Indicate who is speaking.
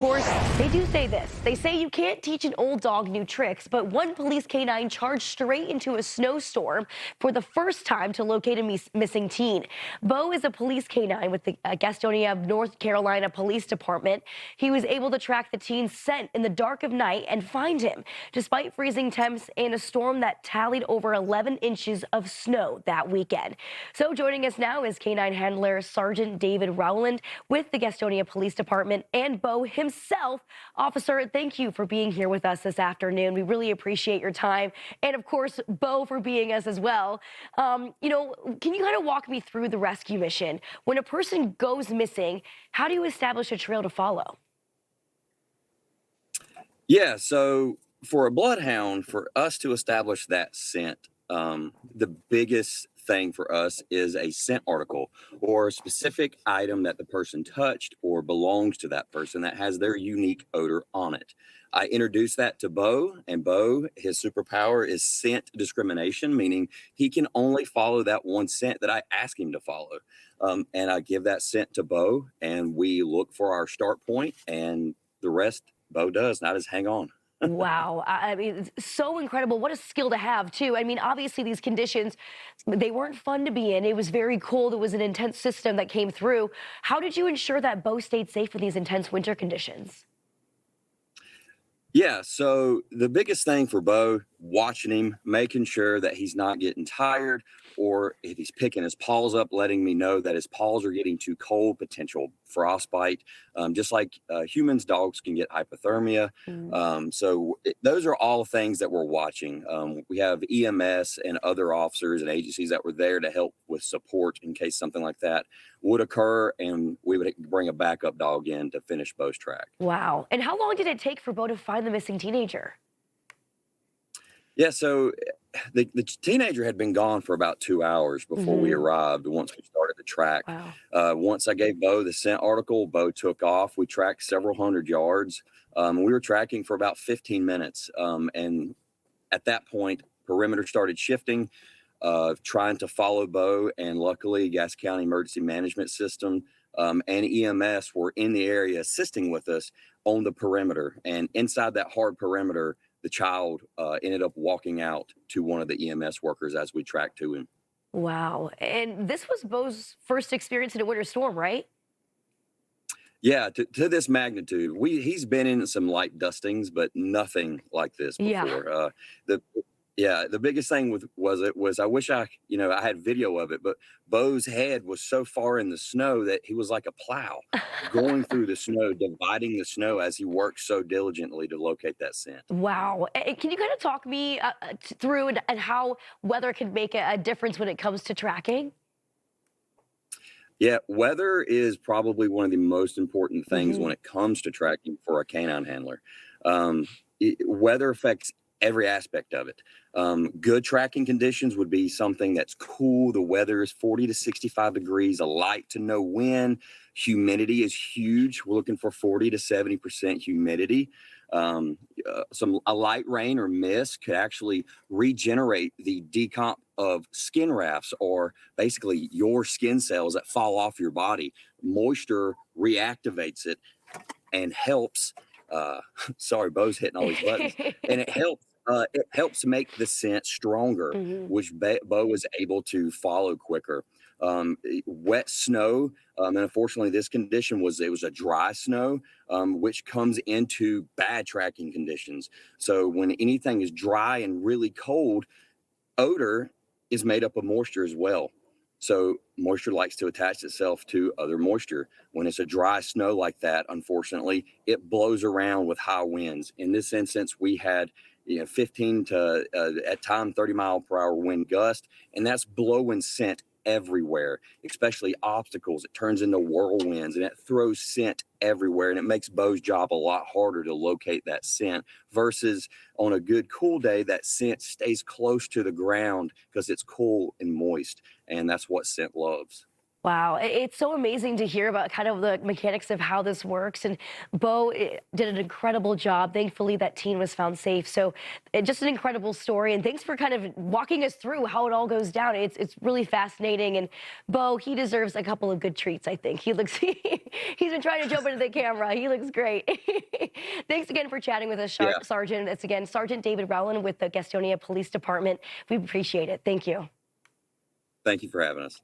Speaker 1: Course, they do say this. They say you can't teach an old dog new tricks, but one police canine charged straight into a snowstorm for the first time to locate a missing teen. Bo is a police canine with the Gastonia of North Carolina Police Department. He was able to track the teen's scent in the dark of night and find him, despite freezing temps and a storm that tallied over 11 inches of snow that weekend. So joining us now is canine handler Sergeant David Rowland with the Gastonia Police Department and Bo himself. Officer, thank you for being here with us this afternoon. We really appreciate your time. And of course, Bo for being us as well. Can you kind of walk me through the rescue mission? When a person goes missing, how do you establish a trail to follow?
Speaker 2: Yeah, so for a bloodhound, for us to establish that scent, the biggest thing for us is a scent article or a specific item that the person touched or belongs to that person that has their unique odor on it. I introduced that to Bo, and Bo, his superpower is scent discrimination, meaning he can only follow that one scent that I ask him to follow. And I give that scent to Bo, and we look for our start point, and the rest Bo does, not just hang on.
Speaker 1: Wow. I mean, it's so incredible. What a skill to have, too. I mean, obviously, these conditions, they weren't fun to be in. It was very cold. It was an intense system that came through. How did you ensure that Bo stayed safe in these intense winter conditions?
Speaker 2: Yeah, so the biggest thing for Bo, watching him, making sure that he's not getting tired, or if he's picking his paws up, letting me know that his paws are getting too cold, potential frostbite. Just like humans, dogs can get hypothermia.
Speaker 1: Mm.
Speaker 2: Those are all things that we're watching. We have EMS and other officers and agencies that were there to help with support in case something like that would occur, and we would bring a backup dog in to finish Bo's track.
Speaker 1: Wow. And how long did it take for Bo to find the missing teenager?
Speaker 2: Yeah, so the teenager had been gone for about 2 hours before we
Speaker 1: Hmm.
Speaker 2: arrived. Once we started the track,
Speaker 1: Wow.
Speaker 2: once I gave Bo the scent article, Bo took off. We tracked several hundred yards. We were tracking for about 15 minutes, and at that point, perimeter started shifting, trying to follow Bo. And luckily, Gas County Emergency Management System and EMS were in the area assisting with us on the perimeter. And inside that hard perimeter, the child ended up walking out to one of the EMS workers as we tracked to him.
Speaker 1: Wow. And this was Bo's first experience in a winter storm, right?
Speaker 2: Yeah, to this magnitude, he's been in some light dustings, but nothing like this
Speaker 1: Yeah.
Speaker 2: before. The Yeah, the biggest thing was I wish I had video of it, but Bo's head was so far in the snow that he was like a plow going through the snow, dividing the snow as he worked so diligently to locate that scent.
Speaker 1: Wow. Can you kind of talk me through and how weather can make a difference when it comes to tracking?
Speaker 2: Yeah, weather is probably one of the most important things
Speaker 1: Hmm.
Speaker 2: when it comes to tracking for a canine handler. Weather affects every aspect of it. Good tracking conditions would be something that's cool. The weather is 40 to 65 degrees, a light to no wind. Humidity is huge. We're looking for 40 to 70% humidity. A light rain or mist could actually regenerate the decomp of skin rafts, or basically your skin cells that fall off your body. Moisture reactivates it and helps. Sorry, Bo's hitting all these buttons, and it helps. It helps make the scent stronger,
Speaker 1: Hmm.
Speaker 2: which Bo was able to follow quicker. Wet snow, and unfortunately, this condition was a dry snow, which comes into bad tracking conditions. So when anything is dry and really cold, odor is made up of moisture as well. So moisture likes to attach itself to other moisture. When it's a dry snow like that, unfortunately, it blows around with high winds. In this instance, we had 15 to at time 30-mile-per-hour wind gust, and that's blowing scent everywhere, especially obstacles. It turns into whirlwinds and it throws scent everywhere, and it makes Bo's job a lot harder to locate that scent versus on a good cool day, that scent stays close to the ground because it's cool and moist, and that's what scent loves.
Speaker 1: Wow, it's so amazing to hear about kind of the mechanics of how this works. And Bo did an incredible job. Thankfully, that teen was found safe. So, just an incredible story. And thanks for kind of walking us through how it all goes down. It's really fascinating. And Bo, he deserves a couple of good treats. I think he looks he's been trying to jump into the camera. He looks great. Thanks again for chatting with us,
Speaker 2: Yeah.
Speaker 1: Sergeant. It's again Sergeant David Rowland with the Gastonia Police Department. We appreciate it. Thank you.
Speaker 2: Thank you for having us.